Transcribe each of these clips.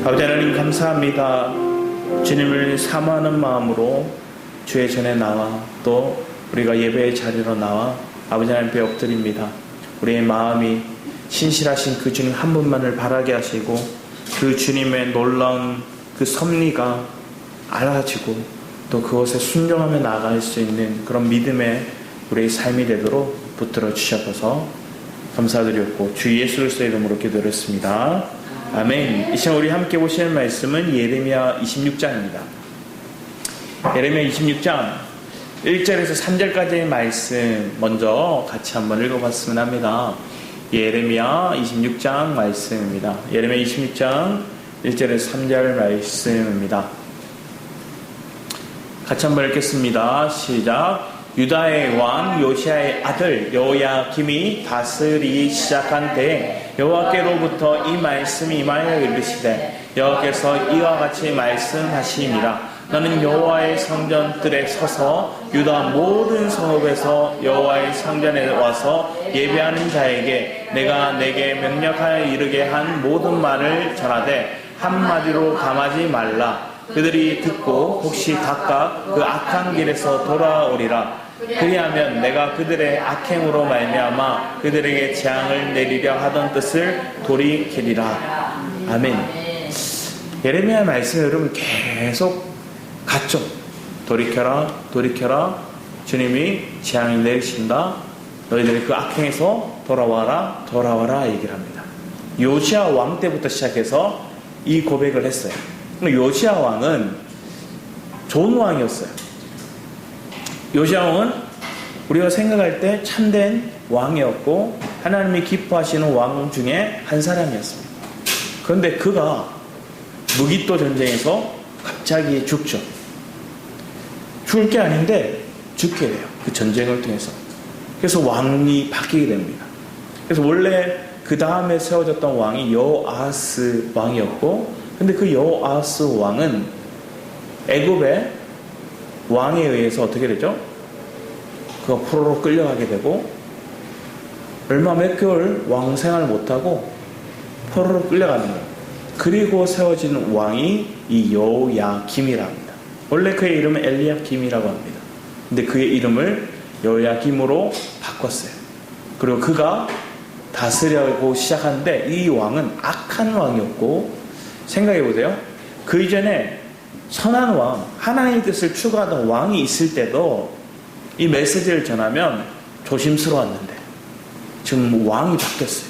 아버지 하나님 감사합니다. 주님을 사모하는 마음으로 주의 전에 나와 또 우리가 예배의 자리로 나와 아버지 하나님 앞에 엎드립니다. 우리의 마음이 신실하신 그 주님 한 분만을 바라게 하시고 그 주님의 놀라운 그 섭리가 알아지고 또 그것에 순종하며 나아갈 수 있는 그런 믿음의 우리의 삶이 되도록 붙들어 주셔서 감사드렸고 주 예수 그리스도의 이름으로 기도했습니다. 아멘. 이 시간 우리 함께 보실 말씀은 예레미야 26장입니다. 예레미야 26장 1절에서 3절까지의 말씀 먼저 같이 한번 읽어봤으면 합니다. 예레미야 26장 말씀입니다. 예레미야 26장 1절에서 3절 말씀입니다. 같이 한번 읽겠습니다. 시작. 유다의 왕 요시야의 아들 여호야김이 다스리기 시작한 때에 여호와께로부터 이 말씀이 임하여 이르시되 여호와께서 이와 같이 말씀하시니라. 너는 여호와의 성전들에 서서 유다 모든 성읍에서 여호와의 성전에 와서 예배하는 자에게 내가 내게 명령하여 이르게 한 모든 말을 전하되 한마디로 감하지 말라. 그들이 듣고 혹시 각각 그 악한 길에서 돌아오리라. 그리하면 내가 그들의 악행으로 말미암아 그들에게 재앙을 내리려 하던 뜻을 돌이키리라. 아멘. 예레미야 말씀에 여러분 계속 갔죠. 돌이켜라 돌이켜라. 주님이 재앙을 내리신다. 너희들이 그 악행에서 돌아와라 돌아와라 얘기를 합니다. 요시야 왕 때부터 시작해서 이 고백을 했어요. 요시야 왕은 좋은 왕이었어요. 요시야 왕은 우리가 생각할 때 참된 왕이었고 하나님이 기뻐하시는 왕 중에 한 사람이었습니다. 그런데 그가 무기또 전쟁에서 갑자기 죽죠. 죽을 게 아닌데 죽게 돼요. 그 전쟁을 통해서. 그래서 왕이 바뀌게 됩니다. 그래서 원래 그 다음에 세워졌던 왕이 여호아하스 왕이었고, 근데 그 여호아하스 왕은 애굽의 왕에 의해서 어떻게 되죠? 그가 포로로 끌려가게 되고 몇 개월 왕 생활을 못하고 포로로 끌려가는 거예요. 그리고 세워진 왕이 이 여호야김이라 합니다. 원래 그의 이름은 엘리야김이라고 합니다. 근데 그의 이름을 여호야김으로 바꿨어요. 그리고 그가 다스려고 시작하는데 이 왕은 악한 왕이었고, 생각해보세요. 그 이전에 선한 왕, 하나님의 뜻을 추구하던 왕이 있을 때도 이 메시지를 전하면 조심스러웠는데 지금 왕이 바뀌었어요.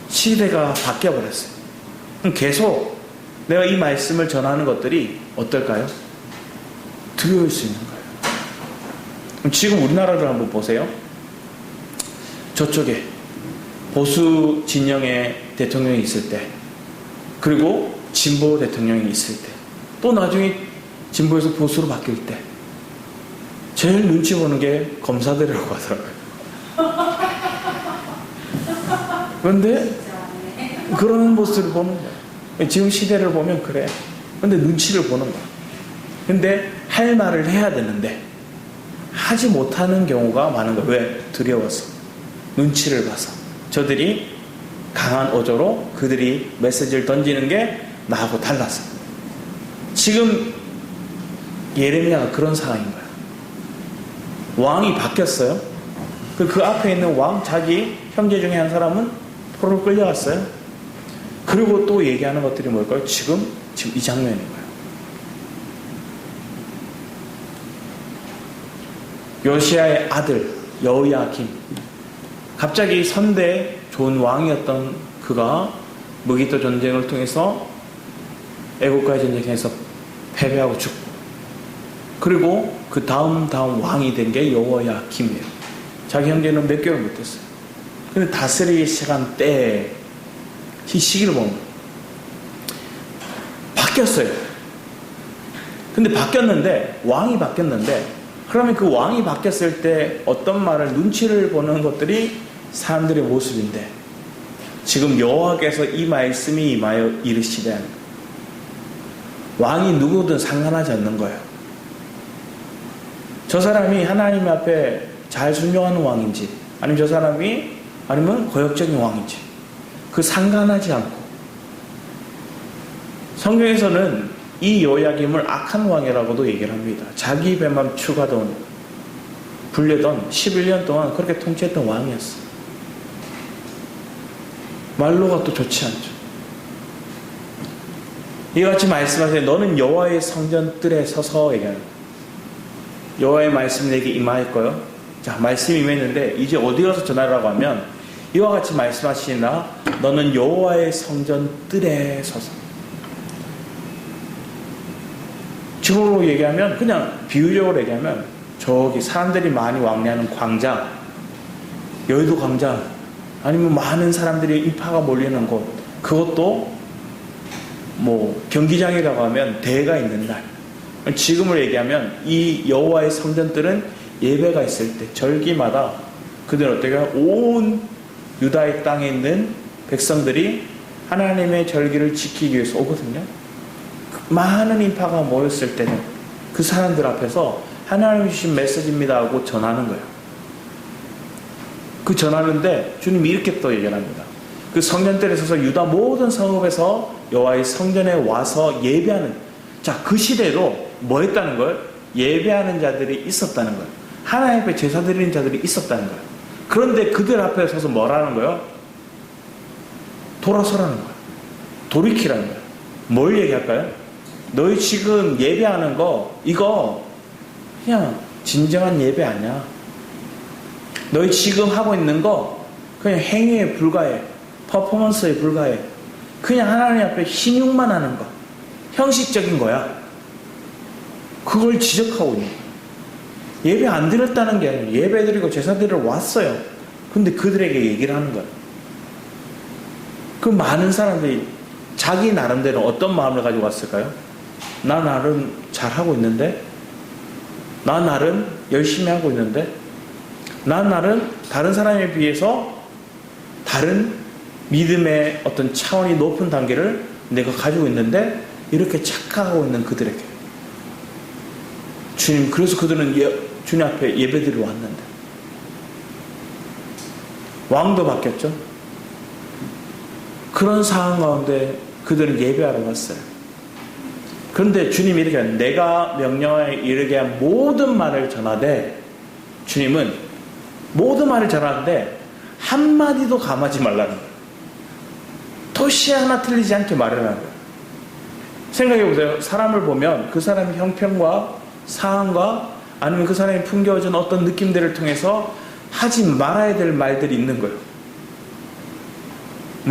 시대가 바뀌어버렸어요. 그럼 계속 내가 이 말씀을 전하는 것들이 어떨까요? 두려울 수 있는 거예요. 그럼 지금 우리나라를 한번 보세요. 저쪽에 보수 진영의 대통령이 있을 때, 그리고 진보 대통령이 있을 때, 또 나중에 진보에서 보수로 바뀔 때 제일 눈치 보는 게 검사들이라고 하더라고요. 그런데 그런 모습을 보는 거예요. 지금 시대를 보면 그래. 그런데 눈치를 보는 거예요. 근데 할 말을 해야 되는데 하지 못하는 경우가 많은 거예요. 왜? 두려워서, 눈치를 봐서. 저들이 강한 어조로 그들이 메시지를 던지는 게 나하고 달라서. 지금 예레미야가 그런 상황인 거예요. 왕이 바뀌었어요. 그 앞에 있는 왕, 자기 형제 중에 한 사람은 포로로 끌려갔어요. 그리고 또 얘기하는 것들이 뭘까요? 지금 이 장면인 거예요. 요시야의 아들 여호야김, 갑자기 선대 좋은 왕이었던 그가 무기또 전쟁을 통해서 애국과의 전쟁에서 패배하고 죽고, 그리고 그 다음 왕이 된 게 여호야김이에요. 자기 형제는 몇 개월 못했어요. 근데 다스리기 시작한 때 이 시기를 보면 바뀌었어요. 근데 바뀌었는데, 왕이 바뀌었는데, 그러면 그 왕이 바뀌었을 때 어떤 말을, 눈치를 보는 것들이 사람들의 모습인데, 지금 여호와께서 이 말씀이 임하여 이르시되, 왕이 누구든 상관하지 않는 거예요. 저 사람이 하나님 앞에 잘 순종하는 왕인지, 아니면 저 사람이, 아니면 거역적인 왕인지, 그 상관하지 않고 성경에서는 이 요야김을 악한 왕이라고도 얘기를 합니다. 자기 배만 추가던 불려던 11년 동안 그렇게 통치했던 왕이었어. 말로가 또 좋지 않죠. 이같이 말씀하세요. 너는 여호와의 성전뜰에 서서 얘기하는 거예요. 여호와의 말씀이 내게 임할 거요. 자, 말씀이 임했는데 이제 어디 가서 전하라고 하면 이와 같이 말씀하시나 너는 여호와의 성전뜰에 서서. 지금으로 얘기하면 그냥 비유적으로 얘기하면 저기 사람들이 많이 왕래하는 광장, 여의도 광장, 아니면 많은 사람들이 인파가 몰리는 곳, 그것도 뭐 경기장이라고 하면 대회가 있는 날. 지금으로 얘기하면 이 여호와의 성전들은 예배가 있을 때 절기마다 그들은 어떻게 온 유다의 땅에 있는 백성들이 하나님의 절기를 지키기 위해서 오거든요. 많은 인파가 모였을 때는 그 사람들 앞에서 하나님이 주신 메시지입니다 하고 전하는 거예요. 그 전하는데 주님이 이렇게 또 얘기를 합니다. 그 성전뜰에 서서 유다 모든 성읍에서 여호와의 성전에 와서 예배하는, 자, 그 시대로 뭐 했다는 거예요? 예배하는 자들이 있었다는 거예요. 하나님 앞에 제사 드리는 자들이 있었다는 거예요. 그런데 그들 앞에 서서 뭐라는 거예요? 돌아서라는 거예요. 돌이키라는 거예요. 뭘 얘기할까요? 너희 지금 예배하는 거 이거 그냥 진정한 예배 아니야. 너희 지금 하고 있는 거 그냥 행위에 불과해. 퍼포먼스에 불과해. 그냥 하나님 앞에 신용만 하는 거. 형식적인 거야. 그걸 지적하고 있는 거야. 예배 안 드렸다는 게 아니라 예배 드리고 제사 드리러 왔어요. 근데 그들에게 얘기를 하는 거야. 그 많은 사람들이 자기 나름대로 어떤 마음을 가지고 왔을까요? 나 나름 잘하고 있는데, 나 나름 열심히 하고 있는데, 나 나름 다른 사람에 비해서 다른 믿음의 어떤 차원이 높은 단계를 내가 가지고 있는데 이렇게 착각하고 있는 그들에게 주님, 그래서 그들은 주님 앞에 예배드리러 왔는데 왕도 바뀌었죠. 그런 상황 가운데 그들은 예배하러 갔어요. 그런데 주님이 이렇게 내가 명령하여 이르게 한 모든 말을 전하되, 주님은 모든 말을 전하는데 한마디도 감하지 말라는 거예요. 토시 하나 틀리지 않게 말하라는 거예요. 생각해보세요. 사람을 보면 그 사람의 형편과 상황과 아니면 그 사람이 풍겨진 어떤 느낌들을 통해서 하지 말아야 될 말들이 있는 거예요.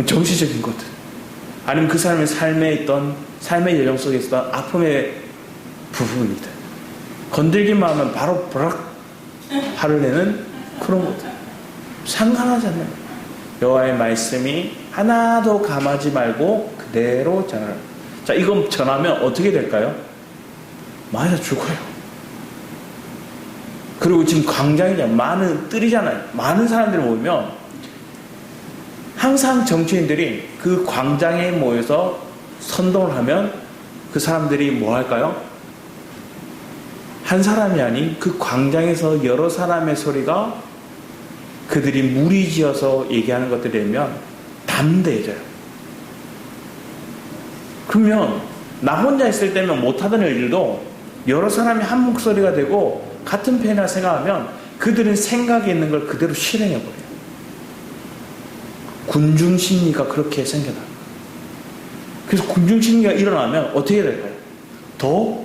정치적인 것들, 아니면 그 사람의 삶에 있던 삶의 여정 속에 있었던 아픔의 부분이다. 건들기만 하면 바로 브락 화를 내는 그런 것들. 상관하지 않는 거예요. 여호와의 말씀이 하나도 감하지 말고 그대로 전하라. 자, 이거 전하면 어떻게 될까요? 맞아 죽어요. 그리고 지금 광장이잖아요. 많은 뜰이잖아요. 많은 사람들이 모이면 항상 정치인들이 그 광장에 모여서 선동을 하면 그 사람들이 뭐 할까요? 한 사람이 아닌 그 광장에서 여러 사람의 소리가 그들이 무리지어서 얘기하는 것들이면 담대해져요. 그러면 나 혼자 있을 때면 못하던 일도 여러 사람이 한 목소리가 되고 같은 편이라 생각하면 그들은 생각에 있는 걸 그대로 실행해버려요. 군중심리가 그렇게 생겨나요. 그래서 군중심리가 일어나면 어떻게 될까요? 더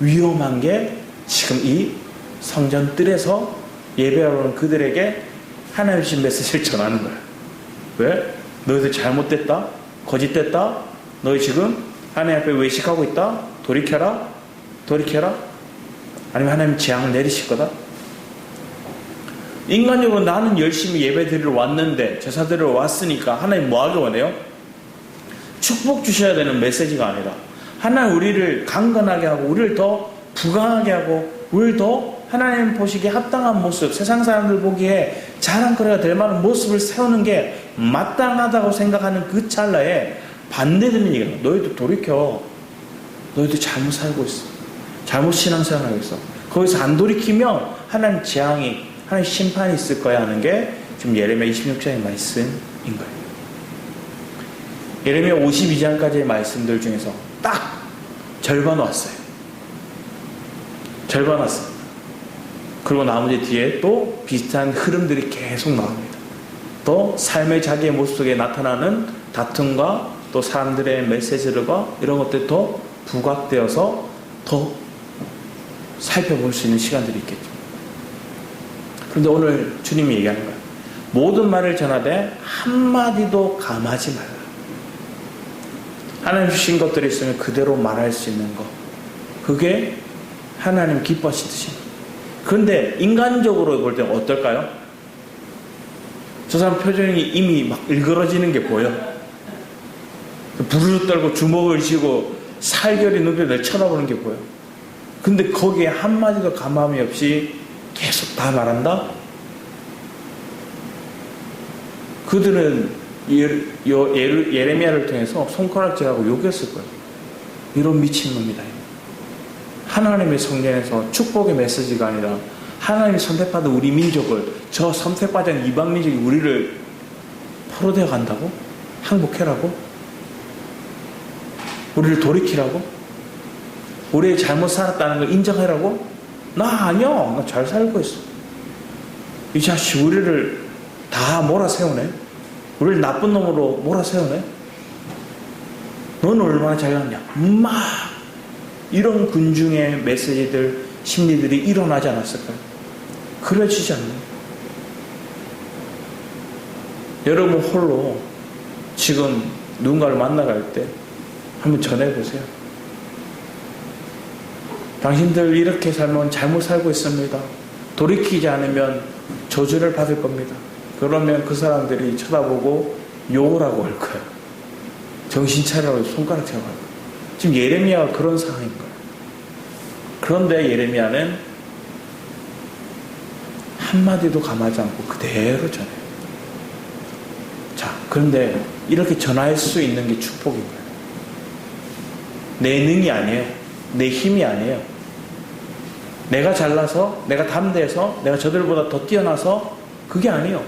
위험한 게 지금 이 성전뜰에서 예배하러 오는 그들에게 하나님 주신 메시지를 전하는 거예요. 왜? 너희들 잘못됐다? 거짓됐다? 너희 지금 하나님 앞에 외식하고 있다? 돌이켜라? 돌이켜라? 아니면 하나님 재앙을 내리실 거다? 인간적으로 나는 열심히 예배 드리러 왔는데, 제사 드리러 왔으니까 하나님 뭐 하기 원해요? 축복 주셔야 되는 메시지가 아니라 하나님 우리를 강건하게 하고 우리를 더 부강하게 하고 우리를 더 하나님 보시기에 합당한 모습, 세상 사람들 보기에 자랑거리가 될 만한 모습을 세우는 게 마땅하다고 생각하는 그 찰나에 반대되는 얘기예요. 너희도 돌이켜. 너희도 잘못 살고 있어. 잘못 신앙생활하고 있어. 거기서 안 돌이키면 하나님 재앙이, 하나님 심판이 있을 거야 하는 게 지금 예레미야 26장의 말씀인 거예요. 예레미야 52장까지의 말씀들 중에서 딱 절반 왔어요. 절반 왔어요. 그리고 나머지 뒤에 또 비슷한 흐름들이 계속 나옵니다. 또 삶의 자기의 모습 속에 나타나는 다툼과 또 사람들의 메시지들과 이런 것들이 더 부각되어서 더 살펴볼 수 있는 시간들이 있겠죠. 그런데 오늘 주님이 얘기하는 거예요. 모든 말을 전하되 한마디도 감하지 말라. 하나님 주신 것들이 있으면 그대로 말할 수 있는 것. 그게 하나님 기뻐하시듯이. 그런데 인간적으로 볼 때 어떨까요? 저 사람 표정이 이미 막 일그러지는 게 보여. 부르르 떨고 주먹을 쥐고 살결이 눈빛을 쳐다보는 게 보여. 근데 거기에 한마디도 감함이 없이 계속 다 말한다? 그들은 예레미야를 통해서 손가락질하고 욕했을 거예요. 이런 미친놈이다. 하나님의 성전에서 축복의 메시지가 아니라 하나님이 선택받은 우리 민족을, 저 선택받은 이방 민족이 우리를 포로되어 간다고? 항복해라고? 우리를 돌이키라고? 우리의 잘못 살았다는 걸 인정하라고? 나 아니야. 나 잘 살고 있어. 이 자식 우리를 다 몰아세우네. 우리를 나쁜 놈으로 몰아세우네. 너는 얼마나 잘났냐. 막 이런 군중의 메시지들, 심리들이 일어나지 않았을까요? 그러지지 않나요? 여러분 홀로 지금 누군가를 만나갈 때 한번 전해보세요. 당신들 이렇게 살면 잘못 살고 있습니다. 돌이키지 않으면 저주를 받을 겁니다. 그러면 그 사람들이 쳐다보고 욕을 하고 할 거예요. 정신 차려고 손가락 잡아요. 지금 예레미야가 그런 상황인 거예요. 그런데 예레미야는 한마디도 감하지 않고 그대로 전해요. 자, 그런데 이렇게 전할 수 있는 게 축복인 거예요. 내 능이 아니에요. 내 힘이 아니에요. 내가 잘나서, 내가 담대해서, 내가 저들보다 더 뛰어나서 그게 아니에요.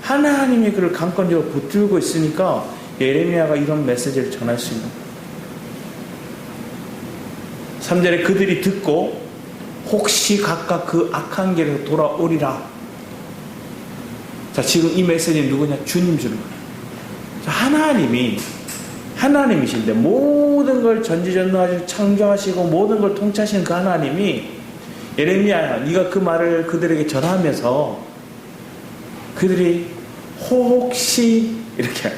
하나님이 그를 강권적으로 붙들고 있으니까 예레미야가 이런 메시지를 전할 수 있는 거예요. 3절에 그들이 듣고 혹시 각각 그 악한 길에서 돌아오리라. 자, 지금 이 메시지는 누구냐? 주님 주는 거예요. 자, 하나님이신데 모든 걸 전지전능하시고 창조하시고 모든 걸 통치하시는 그 하나님이 예레미야야, 네가 그 말을 그들에게 전하면서 그들이 혹시 이렇게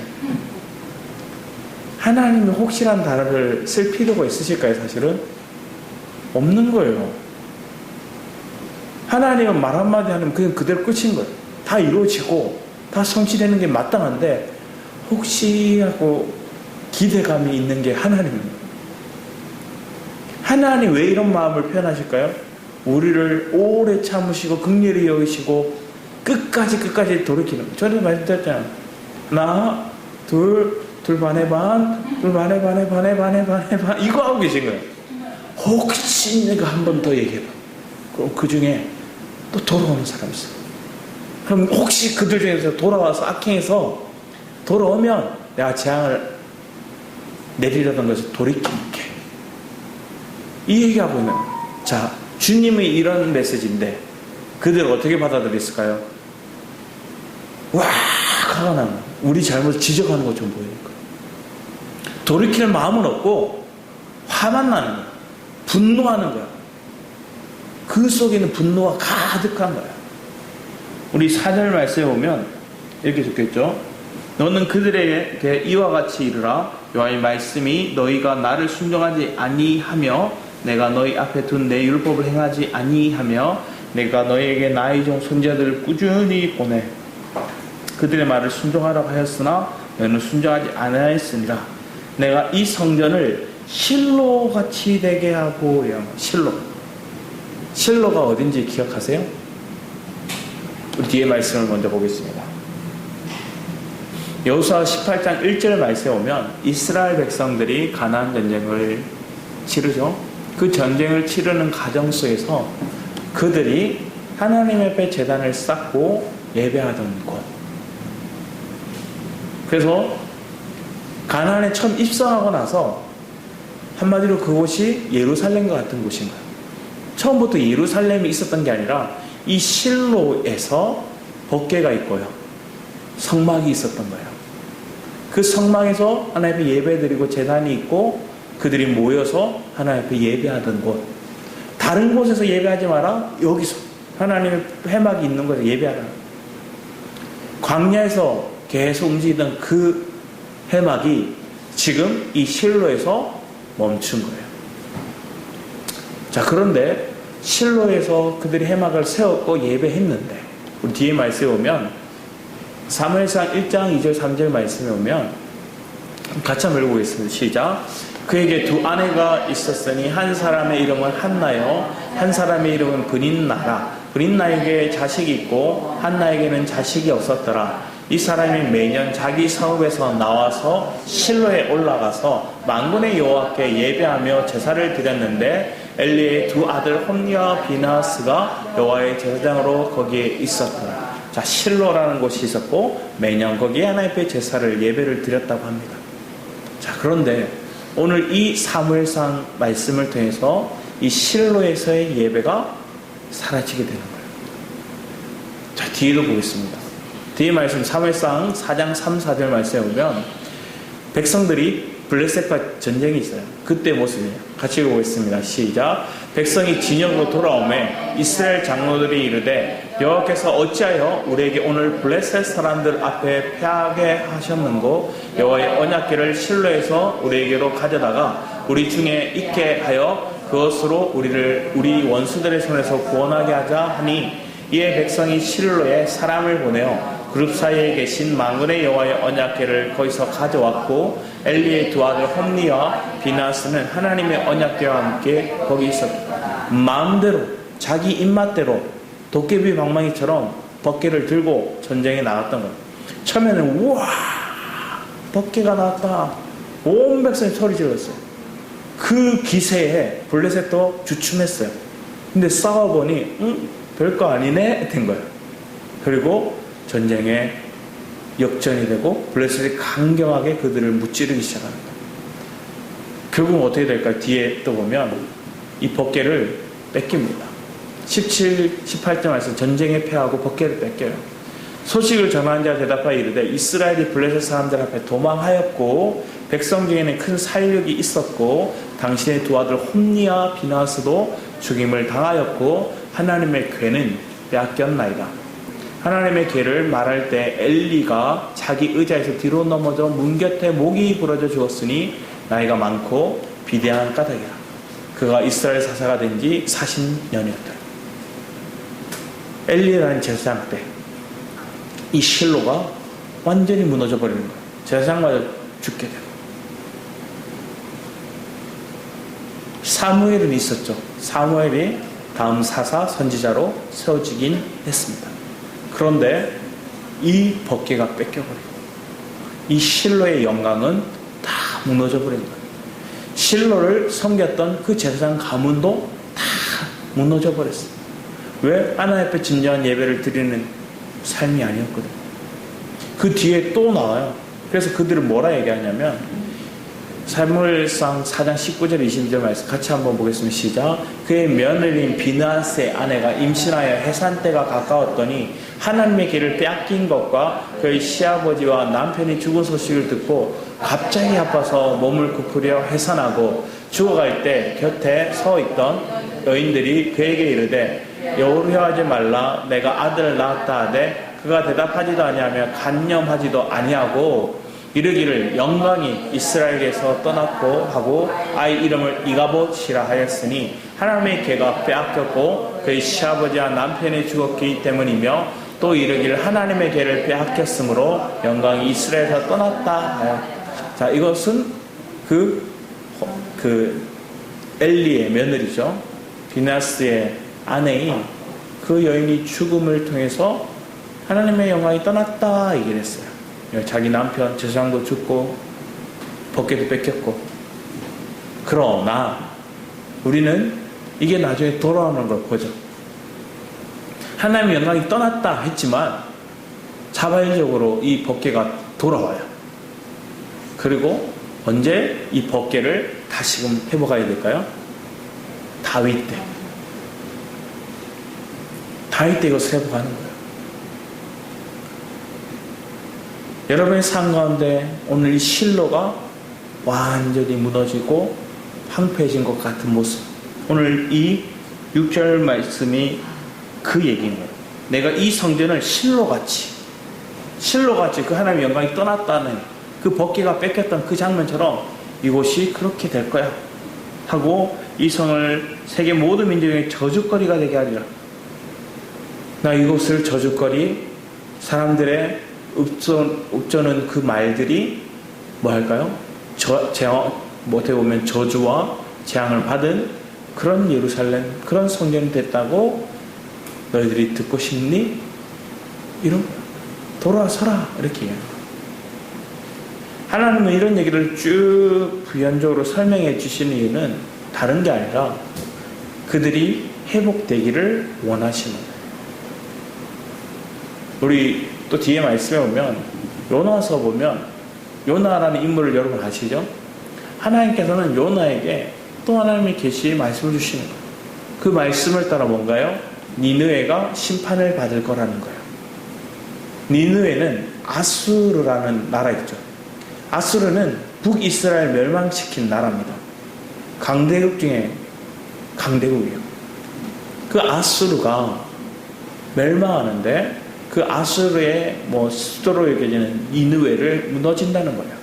하나님이 혹시란 단어를 쓸 필요가 있으실까요? 사실은 없는 거예요. 하나님은 말 한마디 하면 그냥 그대로 끝인 거예요. 다 이루어지고 다 성취되는 게 마땅한데 혹시 하고 기대감이 있는 게 하나님입니다. 하나님 왜 이런 마음을 표현하실까요? 우리를 오래 참으시고 긍휼히 여기시고 끝까지 돌이키는 거예요. 전에 말씀드렸잖아요. 나 둘 반에 반 이거 하고 계신 거예요. 혹시 내가 한 번 더 얘기해봐. 그럼 그 중에 또 돌아오는 사람이 있어요. 그럼 혹시 그들 중에서 돌아와서 악행해서 돌아오면 내가 재앙을 내리려던 것을 돌이킬게. 이 얘기하고 있는 거예요. 자, 주님의 이런 메시지인데 그들을 어떻게 받아들였을까요? 와, 화가 나는 거예요. 우리 잘못을 지적하는 것처럼 보이니까. 돌이키는 마음은 없고 화만 나는 거예요. 분노하는 거예요. 그 속에는 분노가 가득한 거예요. 우리 4절 말씀에 보면 이렇게 적혀있죠. 너는 그들에게 이와 같이 이르라. 여호와의 말씀이 너희가 나를 순종하지 아니하며 내가 너희 앞에 둔 내 율법을 행하지 아니하며 내가 너희에게 나의 종 선지자들을 꾸준히 보내 그들의 말을 순종하라고 하였으나 너희는 순종하지 아니하였으니라. 내가 이 성전을 실로같이 되게 하고. 실로가 어딘지 기억하세요? 우리 뒤에 말씀을 먼저 보겠습니다. 여호수아 18장 1절 말씀에 오면 이스라엘 백성들이 가나안 전쟁을 치르죠. 그 전쟁을 치르는 과정 속에서 그들이 하나님 앞에 제단을 쌓고 예배하던 곳. 그래서 가나안에 처음 입성하고 나서 한마디로 그곳이 예루살렘과 같은 곳인 거예요. 처음부터 예루살렘이 있었던 게 아니라 이 실로에서 법궤가 있고요. 성막이 있었던 거예요. 그 성막에서 하나님 앞에 예배드리고 제단이 있고 그들이 모여서 하나님 앞에 예배하던 곳. 다른 곳에서 예배하지 마라. 여기서 하나님의 회막이 있는 곳에서 예배하라. 광야에서 계속 움직이던 그 회막이 지금 이 실로에서 멈춘 거예요. 자, 그런데 실로에서 그들이 회막을 세웠고 예배했는데 우리 뒤에 말씀에 오면 사무엘상 1장 2절 3절 말씀에 오면 같이 한번 읽어보겠습니다. 시작. 그에게 두 아내가 있었으니 한 사람의 이름은 한나요 한 사람의 이름은 브닌나라. 브닌나에게 자식이 있고 한나에게는 자식이 없었더라. 이 사람이 매년 자기 성읍에서 나와서 실로에 올라가서 만군의 여호와께 예배하며 제사를 드렸는데 엘리의 두 아들 홈니와 비나스가 여호와의 제사장으로 거기에 있었더라. 자, 실로라는 곳이 있었고 매년 거기에 하나님 앞에 제사를 예배를 드렸다고 합니다. 자, 그런데 오늘 이 사무엘상 말씀을 통해서 이 실로에서의 예배가 사라지게 되는 거예요. 자, 뒤에도 보겠습니다. 뒤에 말씀 사무엘상 4장 3, 4절 말씀에 보면 백성들이 블레셋과 전쟁이 있어요. 그때 모습이에요. 같이 읽어보겠습니다. 시작. 백성이 진영으로 돌아오매 이스라엘 장로들이 이르되 여호와께서 어찌하여 우리에게 오늘 블레셋 사람들 앞에 패하게 하셨는고 여호와의 언약궤를 실로에서 우리에게로 가져다가 우리 중에 있게 하여 그것으로 우리 원수들의 손에서 구원하게 하자 하니 이에 백성이 실로에 사람을 보내어 그룹 사이에 계신 만군의 여호와의 언약궤를 거기서 가져왔고 엘리의 두 아들 홈니와 비나스는 하나님의 언약궤와 함께 거기 있었다. 마음대로 자기 입맛대로 도깨비 방망이처럼 법궤를 들고 전쟁에 나갔던 거예요. 처음에는 우와 법궤가 나왔다. 온 백성이 소리 질렀어요. 그 기세에 블레셋도 주춤했어요. 근데 싸워보니 별거 아니네 된 거예요. 그리고 전쟁에 역전이 되고 블레셋이 강경하게 그들을 무찌르기 시작하는 거예요. 결국은 어떻게 될까요? 뒤에 또 보면 이 법궤를 뺏깁니다. 17, 18절 말씀 전쟁에 패하고 법궤를 뺏겨요. 소식을 전한 자가 대답하여 이르되 이스라엘이 블레셋 사람들 앞에 도망하였고 백성 중에는 큰 살육이 있었고 당신의 두 아들 홈니와 비나스도 죽임을 당하였고 하나님의 궤는 빼앗겼나이다. 하나님의 궤를 말할 때 엘리가 자기 의자에서 뒤로 넘어져 문 곁에 목이 부러져 죽었으니 나이가 많고 비대한 까닭이라. 그가 이스라엘 사사가 된 지 40년이었다. 엘리라는 제사장 때 이 실로가 완전히 무너져 버리는 거예요. 제사장마저 죽게 되고. 사무엘은 있었죠. 사무엘이 다음 사사 선지자로 세워지긴 했습니다. 그런데 이 법궤가 뺏겨버리고 이 실로의 영광은 다 무너져 버린 거예요. 실로를 섬겼던 그 제사장 가문도 다 무너져 버렸어요. 왜? 하나님 앞에 진정한 예배를 드리는 삶이 아니었거든요. 그 뒤에 또 나와요. 그래서 그들은 뭐라 얘기하냐면 사무엘상 4장 19절 22절 말씀 같이 한번 보겠습니다. 시작. 그의 며느리인 비나스의 아내가 임신하여 해산 때가 가까웠더니 하나님의 길을 빼앗긴 것과 그의 시아버지와 남편이 죽은 소식을 듣고 갑자기 아파서 몸을 굽으려 해산하고 죽어갈 때 곁에 서 있던 여인들이 그에게 이르되 여호르하지 말라 내가 아들을 낳았다 하되 그가 대답하지도 아니하며 간념하지도 아니하고 이르기를 영광이 이스라엘에게서 떠났고 하고 아이 이름을 이가봇이라 하였으니 하나님의 궤가 빼앗겼고 그의 시아버지와 남편이 죽었기 때문이며 또 이르기를 하나님의 궤를 빼앗겼으므로 영광이 이스라엘에서 떠났다 하였다. 자, 이것은 그 엘리의 며느리죠. 비나스의 아내인 그 여인이 죽음을 통해서 하나님의 영광이 떠났다 얘기를 했어요. 자기 남편 제사장도 죽고 법궤도 뺏겼고. 그러나 우리는 이게 나중에 돌아오는 걸 보죠. 하나님의 영광이 떠났다 했지만 자발적으로 이 법궤가 돌아와요. 그리고 언제 이 법궤를 다시금 회복해야 될까요? 다윗 때. 다윗 때 이것을 회복하는 거예요. 여러분의 삶 가운데 오늘 이 실로가 완전히 무너지고 황폐해진 것 같은 모습. 오늘 이 6절 말씀이 그 얘기인 거예요. 내가 이 성전을 실로같이 그 하나님의 영광이 떠났다는 그 법궤가 뺏겼던 그 장면처럼 이곳이 그렇게 될 거야 하고 이 성을 세계 모든 민족의 저주거리가 되게 하리라. 나 이곳을 저주거리, 사람들의 읍조는 그 말들이 뭐 할까요? 어떻게 보면 저주와 재앙을 받은 그런 예루살렘, 그런 성전이 됐다고 너희들이 듣고 싶니? 이런 돌아서라 이렇게 해요. 하나님은 이런 얘기를 쭉 부연적으로 설명해 주시는 이유는 다른 게 아니라 그들이 회복되기를 원하시는 거예요. 우리 또 뒤에 말씀에 보면 요나서 보면 요나라는 인물을 여러분 아시죠? 하나님께서는 요나에게 또 하나님의 계시의 말씀을 주시는 거예요. 그 말씀을 따라 뭔가요? 니느웨가 심판을 받을 거라는 거예요. 니느웨는 아수르라는 나라 있죠. 아수르는 북이스라엘 멸망시킨 나라입니다. 강대국 중에 강대국이에요. 그 아수르가 멸망하는데 그 아수르의 수도로 여겨지는 니느웨를 무너진다는 거예요.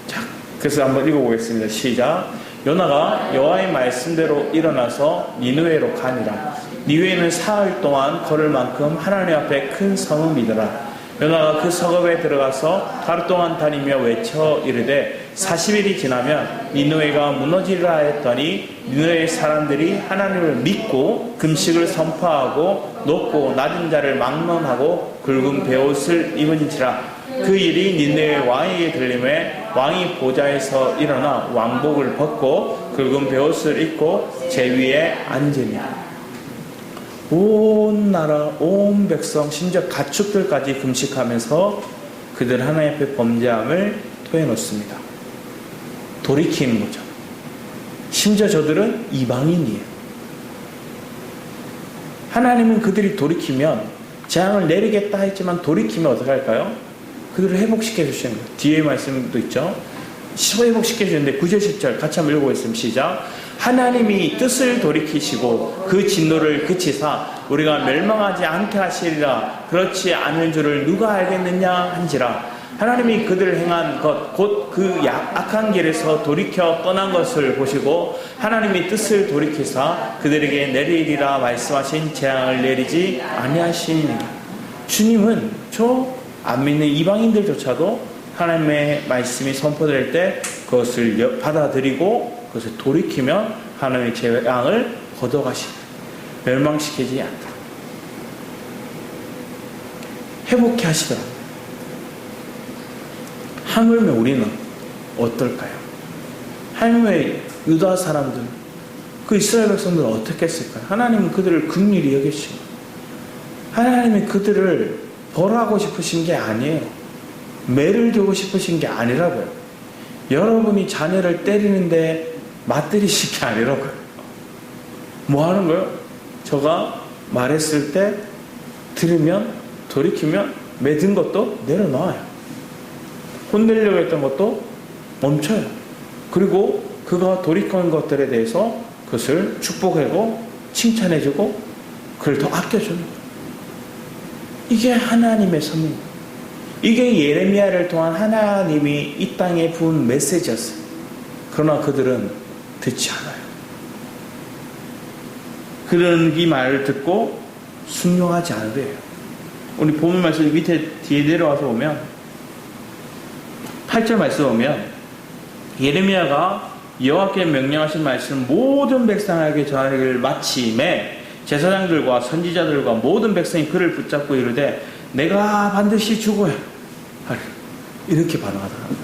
자, 그래서 한번 읽어보겠습니다. 시작. 요나가 여호와의 말씀대로 일어나서 니느웨로 가니라. 니느웨는 사흘 동안 걸을 만큼 하나님 앞에 큰 성읍이더라. 요나가 그 성읍에 들어가서 하루 동안 다니며 외쳐 이르되 40일이 지나면 니느웨가 무너지리라 했더니 니느웨 사람들이 하나님을 믿고 금식을 선포하고 높고 낮은 자를 막론하고 굵은 베옷을 입은지라. 그 일이 니느웨 왕에게 들림에 왕이 보좌에서 일어나 왕복을 벗고 굵은 베옷을 입고 제 위에 앉으니 온 나라 온 백성 심지어 가축들까지 금식하면서 그들 하나님 앞에 범죄함을 토해놓습니다. 돌이키는 거죠. 심지어 저들은 이방인이에요. 하나님은 그들이 돌이키면 재앙을 내리겠다 했지만 돌이키면 어떻게 할까요? 그들을 회복시켜 주시는 거예요. 뒤에 말씀도 있죠. 회복시켜 주시는데 9절 10절 같이 한번 읽어보겠습니다. 시작. 하나님이 뜻을 돌이키시고 그 진노를 그치사 우리가 멸망하지 않게 하시리라. 그렇지 않은 줄을 누가 알겠느냐 한지라. 하나님이 그들을 행한 것 곧 그 악한 길에서 돌이켜 떠난 것을 보시고 하나님이 뜻을 돌이키사 그들에게 내리리라 말씀하신 재앙을 내리지 아니하시니라. 주님은 저 안 믿는 이방인들조차도 하나님의 말씀이 선포될 때 그것을 받아들이고 그것을 돌이키면 하나님의 재앙을 걷어가시고 멸망시키지 않다. 회복케 하시더라. 하물며 우리는 어떨까요? 하물며 유다 사람들, 그 이스라엘 백성들은 어떻게 했을까요? 하나님은 그들을 긍휼히 여기시고 하나님이 그들을 벌하고 싶으신 게 아니에요. 매를 주고 싶으신 게 아니라고요. 여러분이 자녀를 때리는데 맞들이신 게 아니라고요. 뭐 하는 거예요? 저가 말했을 때 들으면 돌이키면 매든 것도 내려놔요. 혼내려고 했던 것도 멈춰요. 그리고 그가 돌이킨 것들에 대해서 그것을 축복하고 칭찬해주고 그걸 더 아껴주는 거예요. 이게 하나님의 섭리입니다. 이게 예레미야를 통한 하나님이 이 땅에 부은 메시지였어요. 그러나 그들은 듣지 않아요. 그들은 이 말을 듣고 순종하지 않으래요. 우리 본문 말씀 밑에 뒤에 내려와서 보면 8절 말씀 보면 예레미야가 여호와께 명령하신 말씀 모든 백성에게 전하기를 마침에 제사장들과 선지자들과 모든 백성이 그를 붙잡고 이르되 내가 반드시 죽어야 하리. 이렇게 반응하더라고요.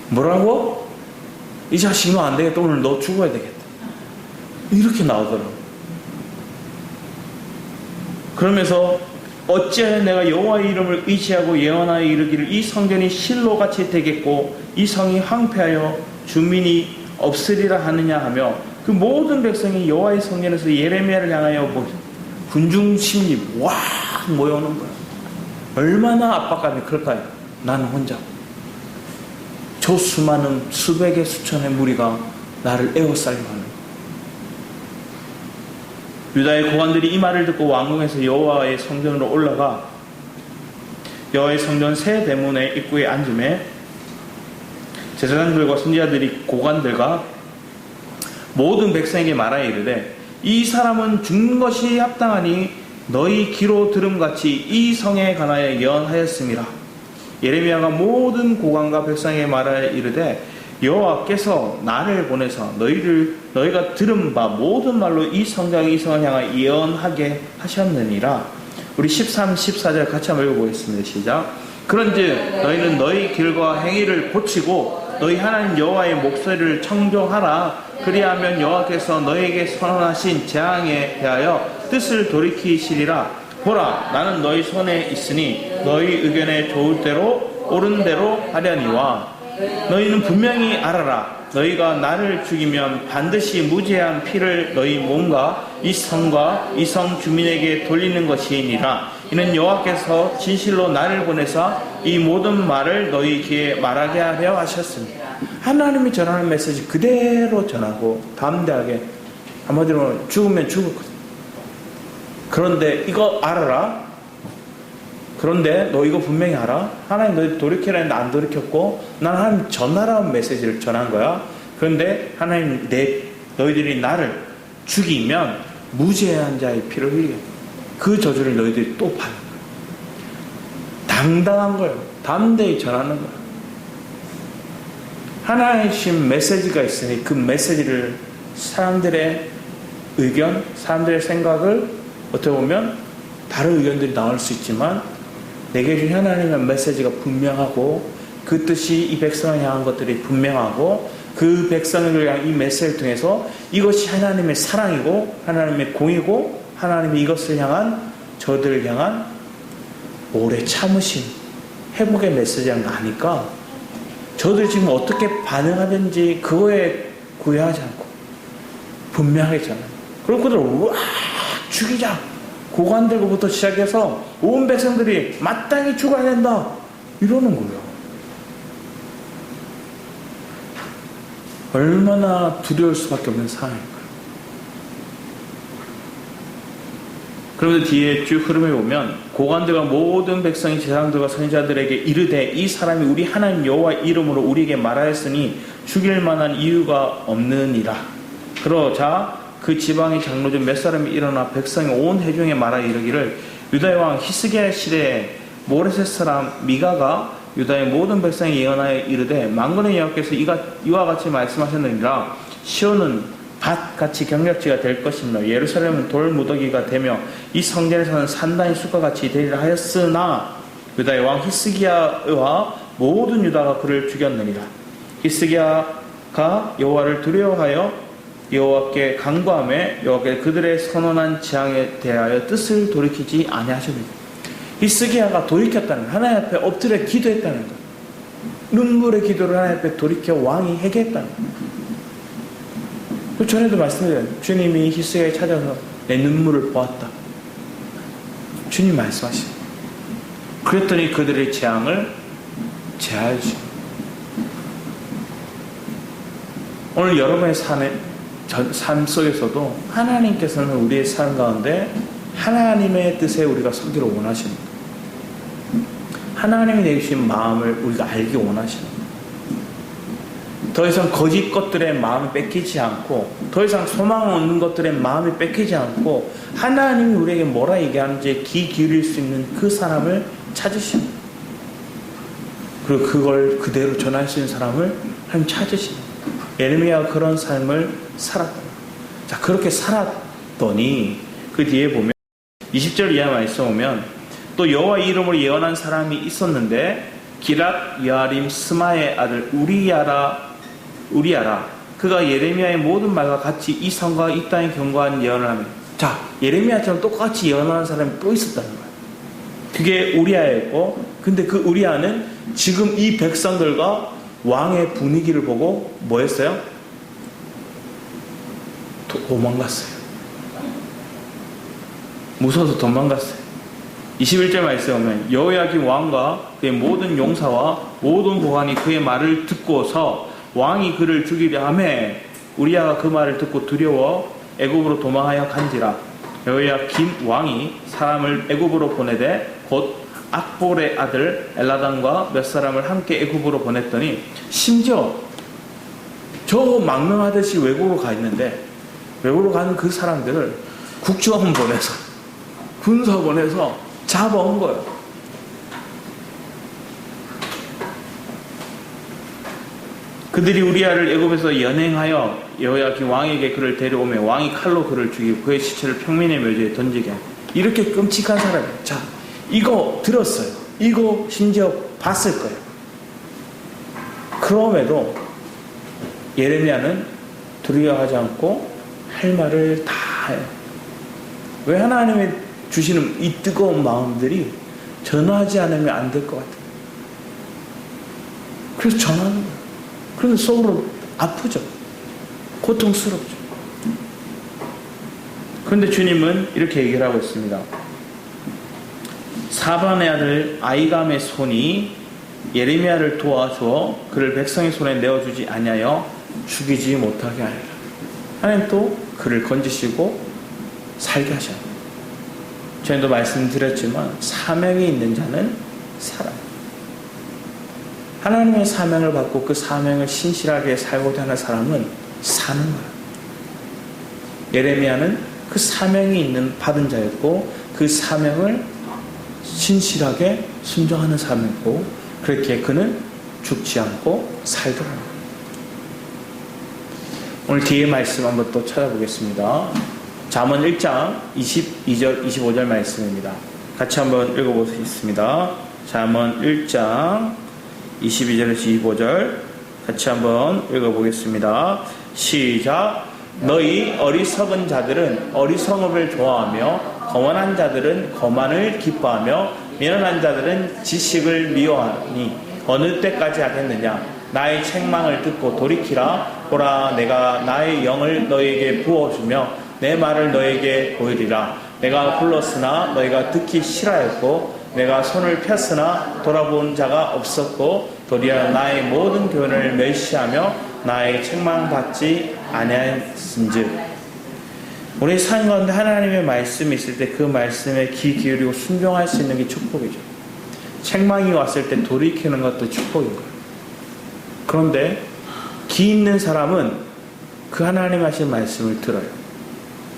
뭐라고? 이 자식 너 안 되겠다. 오늘 너 죽어야 되겠다. 이렇게 나오더라고요. 그러면서 어찌하여 내가 여호와의 이름을 의지하고 예언하여 이르기를 이 성전이 실로같이 되겠고 이 성이 황폐하여 주민이 없으리라 하느냐 하며 그 모든 백성이 여호와의 성전에서 예레미야를 향하여 군중심리 와 모여오는 거야. 얼마나 압박감이 클까요? 나는 혼자 저 수많은 수백의 수천의 무리가 나를 에워싸려 하는 거야. 유다의 고관들이 이 말을 듣고 왕궁에서 여호와의 성전으로 올라가 여호와의 성전 새 대문의 입구에 앉음에 제사장들과 선지자들이 고관들과 모든 백성에게 말하여 이르되 이 사람은 죽는 것이 합당하니 너희 귀로 들음같이 이 성에 관하여 예언하였음이라. 예레미야가 모든 고관과 백성에게 말하여 이르되 여호와께서 나를 보내서 너희가 들은 바 모든 말로 이 성전 이 성을 향하여 예언하게 하셨느니라. 우리 13, 14절 같이 한번 읽어보겠습니다. 시작. 그런즉 너희는 너희 길과 행위를 고치고 너희 하나님 여호와의 목소리를 청종하라. 그리하면 여호와께서 너희에게 선언하신 재앙에 대하여 뜻을 돌이키시리라. 보라, 나는 너희 손에 있으니 너희 의견에 좋을 대로 옳은 대로 하려니와 너희는 분명히 알아라. 너희가 나를 죽이면 반드시 무죄한 피를 너희 몸과 이 성과 이 성 주민에게 돌리는 것이니라. 이는 여호와께서 진실로 나를 보내사 이 모든 말을 너희 귀에 말하게 하려 하셨습니다. 하나님이 전하는 메시지 그대로 전하고 담대하게, 한마디로 죽으면 죽었거든. 그런데 이거 알아라. 그런데 너 이거 분명히 알아. 하나님 너희 돌이키라 했는데 안 돌이켰고 난 하나님 전하라는 메시지를 전한 거야. 그런데 하나님 너희들이 나를 죽이면 무죄한 자의 피를 흘리게, 그 저주를 너희들이 또 받는 거야. 당당한 거예요. 담대히 전하는 거야. 하나님 주신 메시지가 있으니 그 메시지를 사람들의 의견, 사람들의 생각을 어떻게 보면 다른 의견들이 나올 수 있지만 내게 주신 하나님의 메시지가 분명하고 그 뜻이 이 백성을 향한 것들이 분명하고 그 백성을 향한 이 메시지를 통해서 이것이 하나님의 사랑이고 하나님의 공이고 하나님이 이것을 향한 저들을 향한 오래 참으신 회복의 메시지라는 거 아니까 저들이 지금 어떻게 반응하든지 그거에 구애하지 않고 분명하게 전하는, 그리고 그들 우와 죽이자 고관들부터 시작해서 온 백성들이 마땅히 죽어야 된다 이러는 거예요. 얼마나 두려울 수밖에 없는 상황일까요? 그런데 뒤에 쭉 흐름을 보면 고관들과 모든 백성이 제사장들과 선지자들에게 이르되 이 사람이 우리 하나님 여호와 이름으로 우리에게 말하였으니 죽일 만한 이유가 없느니라. 그러자 그 지방의 장로 중 몇 사람이 일어나 백성이 온 회중에 말하 이르기를 유다의 왕 히스기야 시대에 모레셋 사람 미가가 유다의 모든 백성에 예언하여 이르되 만군의 여호와께서 이와 같이 말씀하셨느니라. 시온은 밭같이 경력지가 될 것이며 예루살렘은 돌무더기가 되며 이 성전에서는 산단이 숲과 같이 되리라 하였으나 유다의 왕 히스기야와 모든 유다가 그를 죽였느니라. 히스기야가 여호와를 두려워하여 여호와께 간구하며 여호와께 그들의 선언한 재앙에 대하여 뜻을 돌이키지 아니하셨느니라. 히스기야가 돌이켰다는 거예요. 하나님 앞에 엎드려 기도했다는 거예요. 눈물의 기도를 하나님 앞에 돌이켜 왕이 회개했다는 거예요. 그 전에도 말씀드렸어요. 주님이 히스기야에 찾아서 내 눈물을 보았다. 주님 말씀하시죠. 그랬더니 그들의 재앙을 제하여 주십니다. 오늘 여러분의 삶 속에서도 하나님께서는 우리의 삶 가운데 하나님의 뜻에 우리가 서기를 원하십니다. 하나님이 내주신 마음을 우리가 알기 원하십니다. 더 이상 거짓 것들의 마음을 뺏기지 않고 더 이상 소망 없는 것들의 마음을 뺏기지 않고 하나님이 우리에게 뭐라 얘기하는지 귀 기울일 수 있는 그 사람을 찾으십니다. 그리고 그걸 그대로 전할 수 있는 사람을 하나님 찾으십니다. 예레미야가 그런 삶을 살았다. 자, 그렇게 살았더니 그 뒤에 보면 20절 이하 말씀 보면 또 여호와 이름으로 예언한 사람이 있었는데 기랏 여아림 스마의 아들 우리야라. 그가 예레미야의 모든 말과 같이 이 성과 이 땅에 경고한 예언을 하며, 자, 예레미야처럼 똑같이 예언하는 사람이 또 있었다는 거예요. 그게 우리아였고, 근데 그 우리아는 지금 이 백성들과 왕의 분위기를 보고 뭐 했어요? 도망갔어요. 무서워서 도망갔어요. 21절 말씀에 보면 여호야김 왕과 그의 모든 용사와 모든 보관이 그의 말을 듣고서 왕이 그를 죽이려 하매 우리아가 그 말을 듣고 두려워 애굽으로 도망하여 간지라. 여호야김 왕이 사람을 애굽으로 보내되 곧 악볼의 아들 엘라단과 몇 사람을 함께 애굽으로 보냈더니 심지어 저 망명하듯이 외국으로 가 있는데 외국으로 가는 그 사람들을 국정원 보내서 군사 보내서 잡아온 거예요. 그들이 우리아를 애굽에서 연행하여 여호야김 왕에게 그를 데려오며 왕이 칼로 그를 죽이고 그의 시체를 평민의 묘지에 던지게 하고. 이렇게 끔찍한 사람이에요. 자, 이거 들었어요. 이거 심지어 봤을 거예요. 그럼에도 예레미야는 두려워하지 않고 할 말을 다 해요. 왜? 하나님이 주시는 이 뜨거운 마음들이 전하지 않으면 안 될 것 같아요. 그래서 전하는 거예요. 그래서 속으로 아프죠. 고통스럽죠. 그런데 주님은 이렇게 얘기를 하고 있습니다. 사반의 아들 아이감의 손이 예레미야를 도와주어 그를 백성의 손에 내어주지 아니하여 죽이지 못하게 하리라. 하나님 또 그를 건지시고 살게 하셔요. 저희도 말씀드렸지만 사명이 있는 자는 살아요. 하나님의 사명을 받고 그 사명을 신실하게 살고자 하는 사람은 사는 거예요. 예레미야는 그 사명이 있는 받은 자였고 그 사명을 신실하게 순종하는 사람이고 그렇게 그는 죽지 않고 살더라고요. 오늘 뒤에 말씀 한번 또 찾아보겠습니다. 잠언 1장 22절 25절 말씀입니다. 같이 한번 읽어보겠습니다. 잠언 1장 22절에서 25절 같이 한번 읽어보겠습니다. 시작. 너희 어리석은 자들은 어리석음을 좋아하며 거만한 자들은 거만을 기뻐하며 미련한 자들은 지식을 미워하니 어느 때까지 하겠느냐. 나의 책망을 듣고 돌이키라. 보라, 내가 나의 영을 너에게 부어주며 내 말을 너에게 보이리라. 내가 불렀으나 너희가 듣기 싫어했고 내가 손을 폈으나 돌아본 자가 없었고 도리어 나의 모든 교훈을 멸시하며 나의 책망받지 아니하였은즉. 우리 삶 가운데 하나님의 말씀이 있을 때 그 말씀에 귀 기울이고 순종할 수 있는 게 축복이죠. 책망이 왔을 때 돌이키는 것도 축복인 거예요. 그런데 귀 있는 사람은 그 하나님 하신 말씀을 들어요.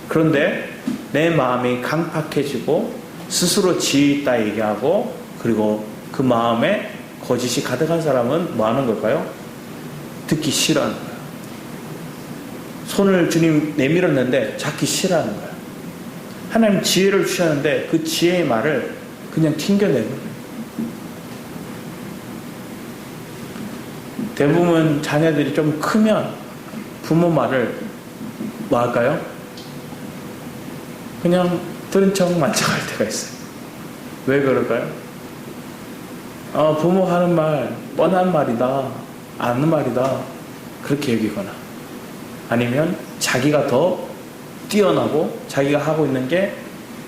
그런데 내 마음이 강팍해지고 스스로 지혜 있다 얘기하고 그리고 그 마음에 거짓이 가득한 사람은 뭐 하는 걸까요? 듣기 싫어하는 거예요. 손을 주님 내밀었는데 잡기 싫어하는 거예요. 하나님 지혜를 주셨는데 그 지혜의 말을 그냥 튕겨내는 거예요. 대부분 자녀들이 좀 크면 부모 말을 뭐 할까요? 그냥 들은 척만 척할 때가 있어요. 왜 그럴까요? 부모 하는 말 뻔한 말이다, 아는 말이다 그렇게 여기거나 아니면 자기가 더 뛰어나고 자기가 하고 있는 게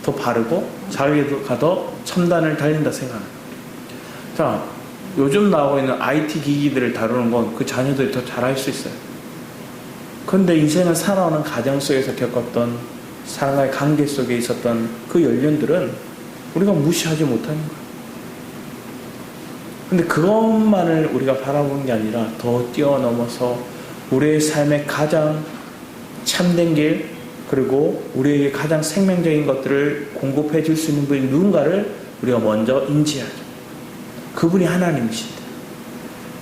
더 바르고 자기가 더 첨단을 달린다 생각합니다. 자, 요즘 나오고 있는 IT 기기들을 다루는 건 그 자녀들이 더 잘할 수 있어요. 그런데 인생을 살아오는 가정 속에서 겪었던 사랑과의 관계 속에 있었던 그 연륜들은 우리가 무시하지 못하는 거예요. 근데 그것만을 우리가 바라보는 게 아니라 더 뛰어넘어서 우리의 삶의 가장 참된 길 그리고 우리에게 가장 생명적인 것들을 공급해 줄 수 있는 분이 누군가를 우리가 먼저 인지하죠. 그분이 하나님이신데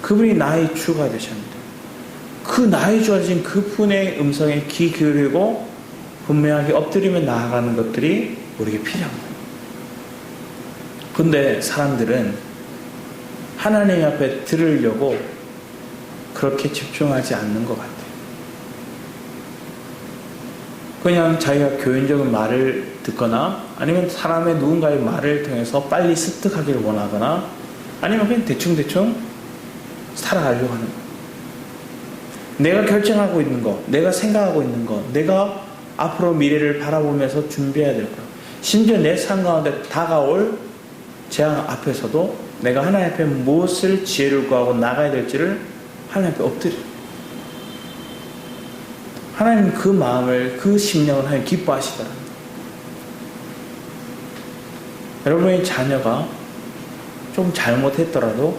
그분이 나의 주가 되셨는데 그 나의 주가 되신 그분의 음성에 귀 기울이고 분명하게 엎드리며 나아가는 것들이 우리에게 필요한 거예요. 근데 사람들은 하나님 앞에 들으려고 그렇게 집중하지 않는 것 같아요. 그냥 자기가 교훈적인 말을 듣거나 아니면 사람의 누군가의 말을 통해서 빨리 습득하기를 원하거나 아니면 그냥 대충대충 살아가려고 하는 거예요. 내가 결정하고 있는 거, 내가 생각하고 있는 거, 내가 앞으로 미래를 바라보면서 준비해야 될 거, 심지어 내 삶 가운데 다가올 재앙 앞에서도 내가 하나님 앞에 무엇을 지혜를 구하고 나가야 될지를 하나님 앞에 엎드려요. 하나님 그 마음을, 그 심령을 하나님 기뻐하시더라. 여러분의 자녀가 좀 잘못했더라도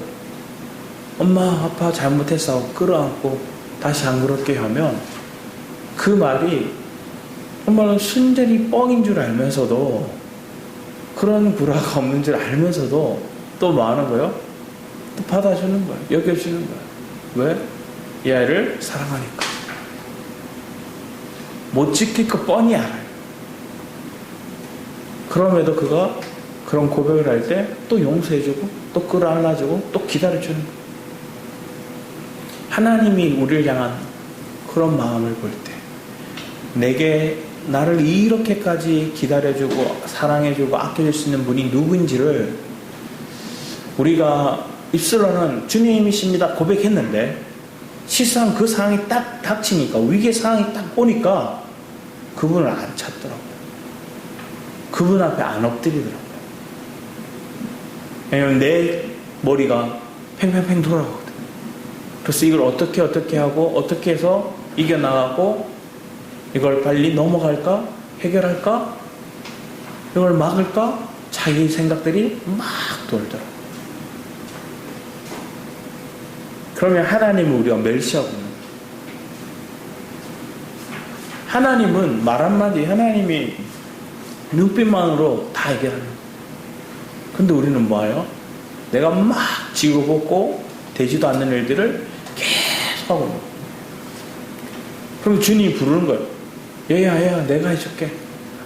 엄마 아빠 잘못했어 하고 끌어안고 다시 안 그렇게 하면 그 말이 정말로 순전히 뻥인 줄 알면서도 그런 불화가 없는 줄 알면서도 또 뭐 하는 거예요? 또 받아주는 거예요. 여겨주는 거예요. 왜? 이 아이를 사랑하니까. 못 지킬 거 뻔히 알아요. 그럼에도 그가 그런 고백을 할 때 또 용서해주고 또 끌어안아주고 또 기다려주는 거예요. 하나님이 우리를 향한 그런 마음을 볼 때 내게 나를 이렇게까지 기다려주고 사랑해주고 아껴줄 수 있는 분이 누구인지를 우리가 입술로는 주님이십니다 고백했는데 실상 그 상황이 딱 닥치니까 위기의 상황이 딱 오니까 그분을 안 찾더라고요. 그분 앞에 안 엎드리더라고요. 왜냐면 내 머리가 팽팽팽 돌아가거든. 그래서 이걸 어떻게 하고 어떻게 해서 이겨나가고 이걸 빨리 넘어갈까? 해결할까? 이걸 막을까? 자기 생각들이 막 돌더라고요. 그러면 하나님을 우리가 멸시하고 있는 거예요. 하나님은 말 한마디 하나님이 눈빛만으로 다 해결하는 거예요. 근데 우리는 뭐예요? 내가 막 지고 볶고 되지도 않는 일들을 계속 하고 있는 거예요. 그럼 주님이 부르는 거예요. 얘야 내가 해줄게.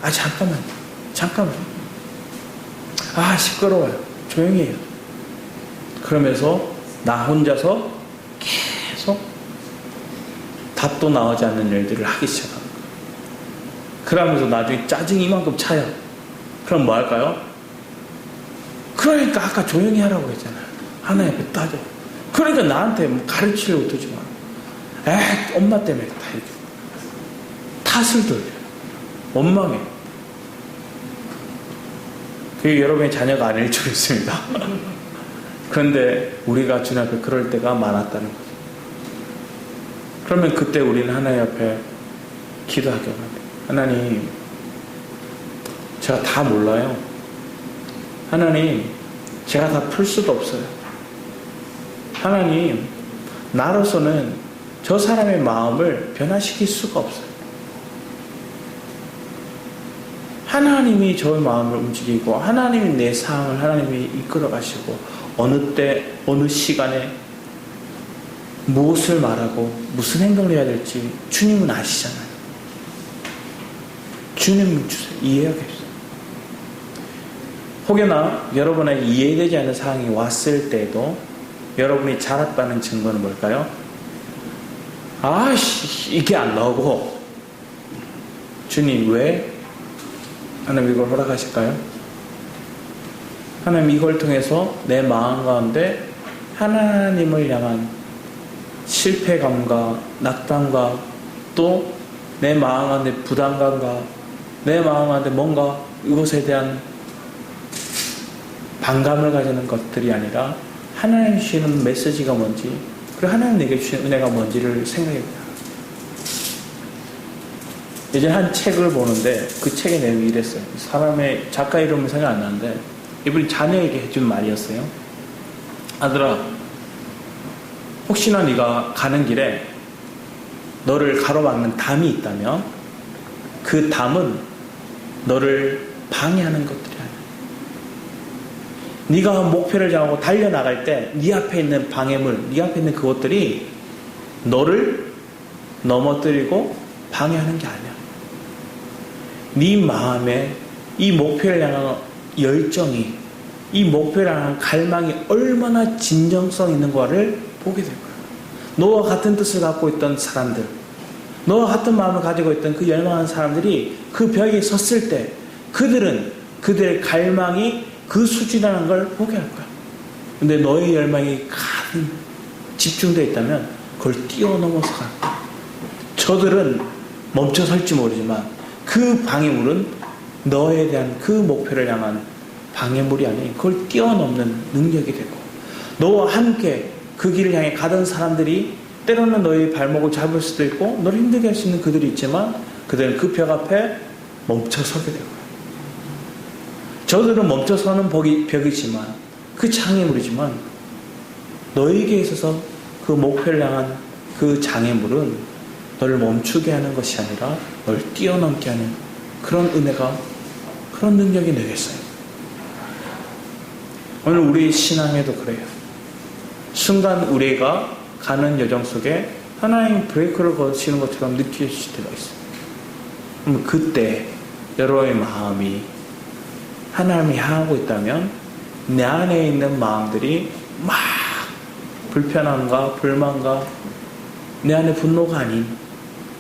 아 잠깐만 아 시끄러워요. 조용히 해요. 그러면서 나 혼자서 계속 답도 나오지 않는 일들을 하기 시작합니다. 그러면서 나중에 짜증이 이만큼 차요. 그럼 뭐 할까요? 그러니까 아까 조용히 하라고 했잖아요. 하나님 앞에 따져. 그러니까 나한테 뭐 가르치려고 들지 마. 엄마 때문에 다 이렇게 탓을 돌려요. 원망해. 그게 여러분의 자녀가 아닐 줄 있습니다. 그런데 우리가 주님 앞에 그럴 때가 많았다는 거죠. 그러면 그때 우리는 하나님 앞에 기도하게 합니다. 하나님, 제가 다 몰라요. 하나님, 제가 다 풀 수도 없어요. 하나님, 나로서는 저 사람의 마음을 변화시킬 수가 없어요. 하나님이 저의 마음을 움직이고 하나님이 내 상황을 하나님이 이끌어 가시고 어느 때 어느 시간에 무엇을 말하고 무슨 행동을 해야 될지 주님은 아시잖아요. 주님은 주세요. 이해하겠어요. 혹여나 여러분에게 이해되지 않는 상황이 왔을 때도 여러분이 자랐다는 증거는 뭘까요? 이게 안 나오고 주님 왜 하나님 이걸 허락하실까요? 하나님 이걸 통해서 내 마음 가운데 하나님을 향한 실패감과 낙담과 또 내 마음 가운데 부담감과 내 마음 가운데 뭔가 이것에 대한 반감을 가지는 것들이 아니라 하나님 주시는 메시지가 뭔지 그리고 하나님 내게 주시는 은혜가 뭔지를 생각해봅니다. 예전에 한 책을 보는데 그 책의 내용이 이랬어요. 사람의 작가 이름은 생각 안 나는데 이분이 자녀에게 해준 말이었어요. 아들아, 혹시나 네가 가는 길에 너를 가로막는 담이 있다면 그 담은 너를 방해하는 것들이 아니야. 네가 목표를 향하고 달려나갈 때 네 앞에 있는 방해물, 네 앞에 있는 그것들이 너를 넘어뜨리고 방해하는 게 아니야. 네 마음에 이 목표를 향한 열정이, 이 목표를 향한 갈망이 얼마나 진정성 있는 거를 보게 될 거야. 너와 같은 뜻을 갖고 있던 사람들, 너와 같은 마음을 가지고 있던 그 열망하는 사람들이 그 벽에 섰을 때 그들은 그들의 갈망이 그 수준이라는 걸 포기할 거야. 근데 너의 열망이 가득 집중되어 있다면 그걸 뛰어넘어서 갈 거야. 저들은 멈춰설지 모르지만 그 방해물은 너에 대한 그 목표를 향한 방해물이 아닌 그걸 뛰어넘는 능력이 되고, 너와 함께 그 길을 향해 가던 사람들이 때로는 너의 발목을 잡을 수도 있고 너를 힘들게 할 수 있는 그들이 있지만 그들은 그 벽 앞에 멈춰서게 되고, 저들은 멈춰서는 벽이지만 그 장애물이지만 너에게 있어서 그 목표를 향한 그 장애물은 너를 멈추게 하는 것이 아니라 너를 뛰어넘게 하는 그런 은혜가, 그런 능력이 되겠어요. 오늘 우리 신앙에도 그래요. 순간 우리가 가는 여정 속에 하나님 브레이크를 거시는 것처럼 느낄 때가 있어요. 그럼 그때 여러분의 마음이 하나님이 향하고 있다면 내 안에 있는 마음들이 막 불편함과 불만과 내 안에 분노가 아닌,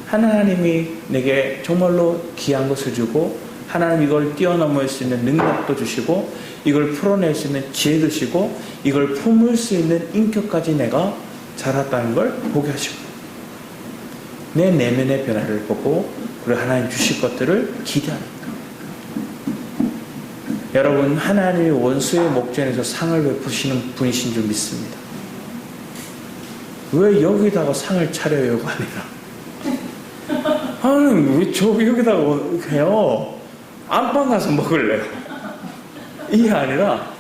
하나님이 내게 정말로 귀한 것을 주고 하나님 이걸 뛰어넘을 수 있는 능력도 주시고 이걸 풀어낼 수 있는 지혜도 주시고 이걸 품을 수 있는 인격까지 내가 자랐다는 걸 보게 하시고, 내 내면의 변화를 보고 그리고 하나님 주실 것들을 기대합니다. 여러분, 하나님이 원수의 목전에서 상을 베푸시는 분이신 줄 믿습니다. 왜 여기다가 상을 차려요가 아니라, 하나님 왜 여기다가 해요? 안방 가서 먹을래요? 이게 아니라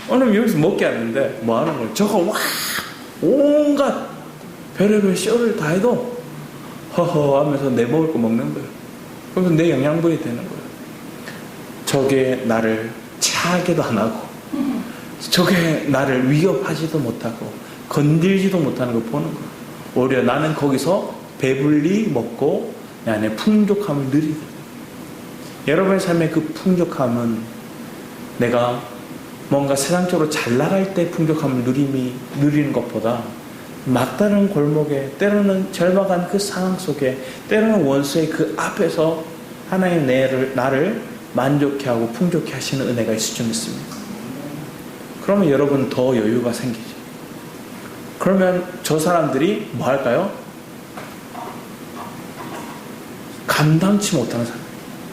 오늘 여기서 먹게 하는데 뭐 하는 거예요? 저거 와 온갖 별의별 쇼를 다 해도 허허 하면서 내 먹을 거 먹는 거예요. 그래서 내 영양분이 되는 거예요. 저게 나를 차게도 안 하고 저게 나를 위협하지도 못하고 건들지도 못하는 걸 보는 거예요. 오히려 나는 거기서 배불리 먹고 내 안에 풍족함을 누리고, 여러분의 삶의 그 풍족함은 내가 뭔가 세상적으로 잘 나갈 때 풍족함을 누리는 것보다 막다른 골목에, 때로는 절박한 그 상황 속에, 때로는 원수의 그 앞에서 하나님 나를 만족해 하고 풍족해 하시는 은혜가 있을 줄 믿습니다. 그러면 여러분 더 여유가 생기죠. 그러면 저 사람들이 뭐 할까요? 감당치 못하는 사람,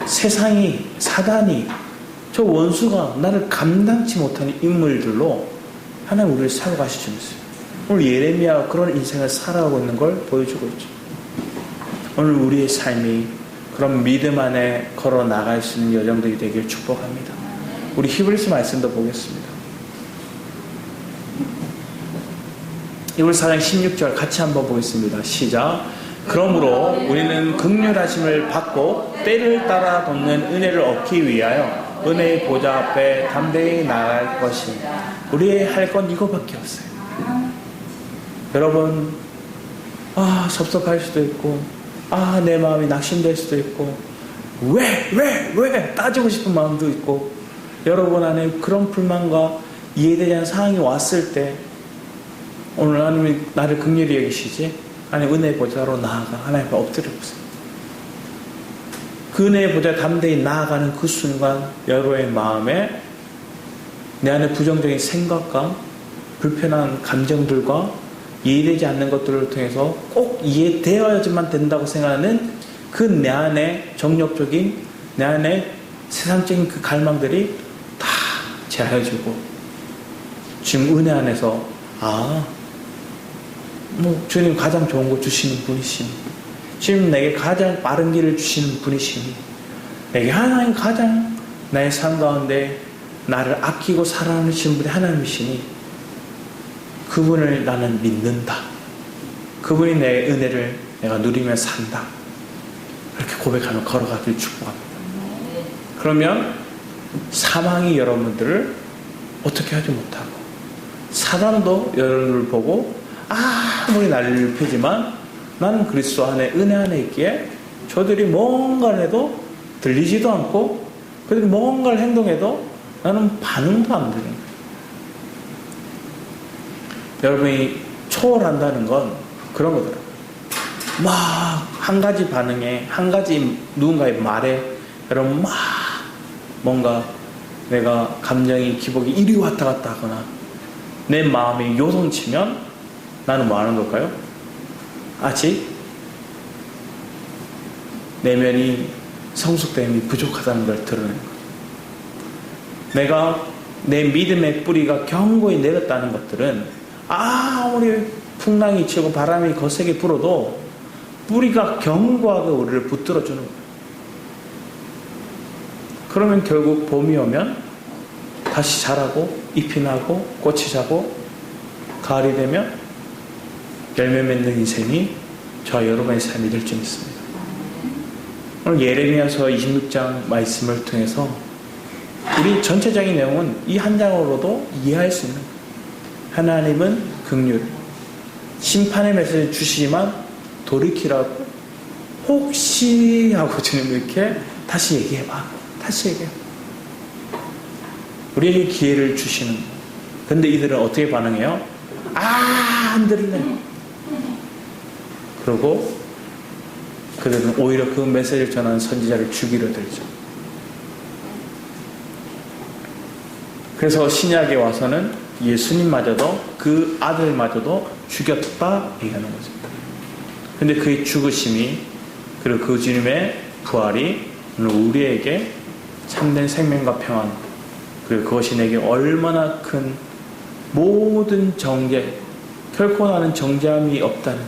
세상이, 사단이, 저 원수가 나를 감당치 못하는 인물들로 하나님 우리를 사용하실 줄 믿습니다. 오늘 예레미야가 그런 인생을 살아가고 있는 걸 보여주고 있죠. 오늘 우리의 삶이 그런 믿음 안에 걸어 나갈 수 있는 여정들이 되길 축복합니다. 우리 히브리서 말씀도 보겠습니다. 히브리서 4장 16절 같이 한번 보겠습니다. 시작. 그러므로 우리는 긍휼하심을 받고 때를 따라 돕는 은혜를 얻기 위하여 은혜의 보좌 앞에 담대히 나아갈 것이, 우리의 할 건 이거밖에 없어요. 여러분, 섭섭할 수도 있고, 내 마음이 낙심될 수도 있고, 왜 따지고 싶은 마음도 있고, 여러분 안에 그런 불만과 이해되지 않는 상황이 왔을 때 오늘 하나님이 나를 긍휼히 여기시지? 아니, 은혜의 보좌로 나아가 하나님 앞에 엎드려 보세요. 그 은혜의 보좌에 담대히 나아가는 그 순간 여러분의 마음에 내 안에 부정적인 생각과 불편한 감정들과 이해되지 않는 것들을 통해서 꼭 이해되어야지만 된다고 생각하는 그 내 안에 정력적인, 내 안에 세상적인 그 갈망들이 다 제하여지고, 지금 은혜 안에서 주님 가장 좋은 거 주시는 분이시니, 지금 내게 가장 빠른 길을 주시는 분이시니, 내게 하나님 가장 나의 삶 가운데 나를 아끼고 사랑하시는 분이 하나님이시니 그분을 나는 믿는다. 그분이 내 은혜를 내가 누리며 산다. 이렇게 고백하며 걸어가길 축복합니다. 그러면 사망이 여러분들을 어떻게 하지 못하고, 사단도 여러분들을 보고 아무리 난리를 펴지만 나는 그리스도 안에, 은혜 안에 있기에 저들이 뭔가를 해도 들리지도 않고 그들이 뭔가를 행동해도 나는 반응도 안 되는 거예요. 여러분이 초월한다는 건 그런 거더라고요. 막 한 가지 반응에, 한 가지 누군가의 말에, 여러분 막 뭔가 내가 감정이 기복이 이리 왔다 갔다 하거나 내 마음이 요동치면 나는 뭐 하는 걸까요? 아직 내면이 성숙됨이 부족하다는 걸 드러내는 거예요. 내가 내 믿음의 뿌리가 견고히 내렸다는 것들은 아무리 풍랑이 치고 바람이 거세게 불어도 뿌리가 견고하게 우리를 붙들어주는 거예요. 그러면 결국 봄이 오면 다시 자라고 잎이 나고 꽃이 자고 가을이 되면 열매 맺는 인생이 저와 여러분의 삶이 될 줄 믿습니다. 오늘 예레미야서 26장 말씀을 통해서 우리 전체적인 내용은 이 한 장으로도 이해할 수 있는 거예요. 하나님은 긍휼, 심판의 메시지를 주시지만 돌이키라고 혹시 하고 주님 이렇게 다시 얘기해봐. 다시 얘기해. 우리에게 기회를 주시는 거예요. 근데 이들은 어떻게 반응해요? 안 들을래. 그리고 그들은 오히려 그 메시지를 전하는 선지자를 죽이려 들죠. 그래서 신약에 와서는 예수님마저도 그 아들마저도 죽였다 얘기하는 거죠. 근데 그의 죽으심이 그리고 그 주님의 부활이 오늘 우리에게 참된 생명과 평안 그리고 그것이 내게 얼마나 큰 모든 정죄 결코 나는 정죄함이 없다는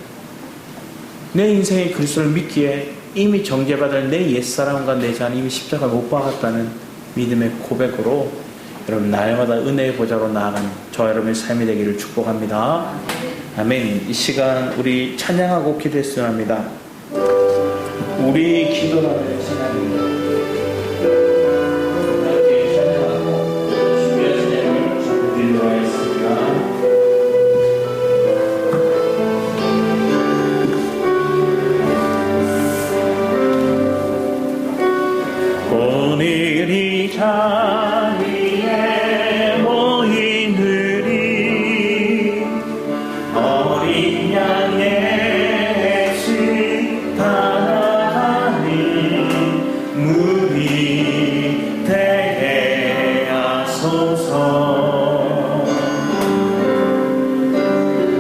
내 인생의 그리스도를 믿기에 이미 정죄받을 내 옛사람과 내 자는 이미 십자가를 못 박았다는 믿음의 고백으로 여러분 날마다 은혜의 보좌로 나아가는 저와 여러분의 삶이 되기를 축복합니다. 아멘. 이 시간 우리 찬양하고 기도했으면 합니다. 우리 기도하는 찬양입니다. 함께 찬양하고 준비한 찬양을 드리도록 하겠습니다. 오늘이 자리에 모인 우리 어린 양의 식 따라가니 무리 되게 하소서.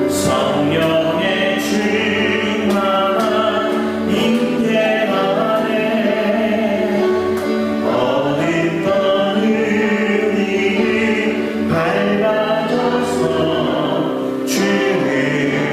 성령의 충만한 임재 안에 어둡던 우리를 밝아줘서 주를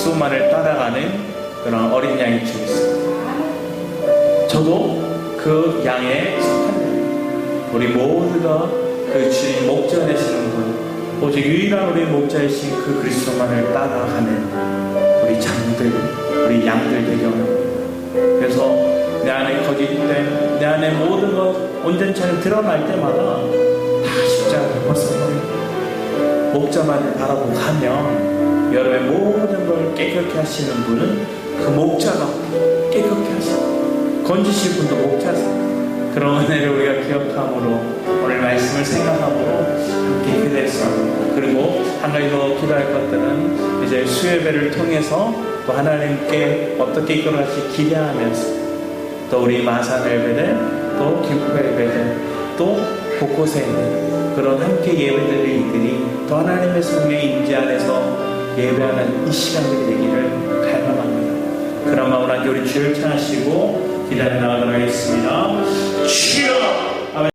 그리스도만을 따라가는 그런 어린 양이 주 있습니다. 저도 그 양에 속합니다. 우리 모두가 그 주님 목자 되시는 분, 오직 유일한 우리 목자이신 그 그리스도만을 따라가는 우리 장들, 우리 양들 되게 원합니다. 그래서 내 안에 거짓된, 내 안에 모든 것 온전치 않게 드러날 때마다 다 십자가를 벗어버립니다. 목자만을 바라보고 가면 여러분의 모든 걸 깨끗게 하시는 분은 그 목자가 깨끗게 하시고 건지실 분도 목자세요. 그런 은혜를 우리가 기억함으로 오늘 말씀을 생각함으로 함께 기도했습니다. 그리고 한 가지 더 기도할 것들은 이제 수요예배를 통해서 또 하나님께 어떻게 이끌어갈지 기대하면서 또 우리 마산 예배들, 또 김포 예배들, 또 곳곳에 있는 그런 함께 예배드릴 이들이 또 하나님의 성령의 임재 안에서 예배하는 이 시간들이 되기를 갈망합니다. 그런 마음으로 함께 우리 주를 찬하시고 기다려 나가도록 하겠습니다. 주여!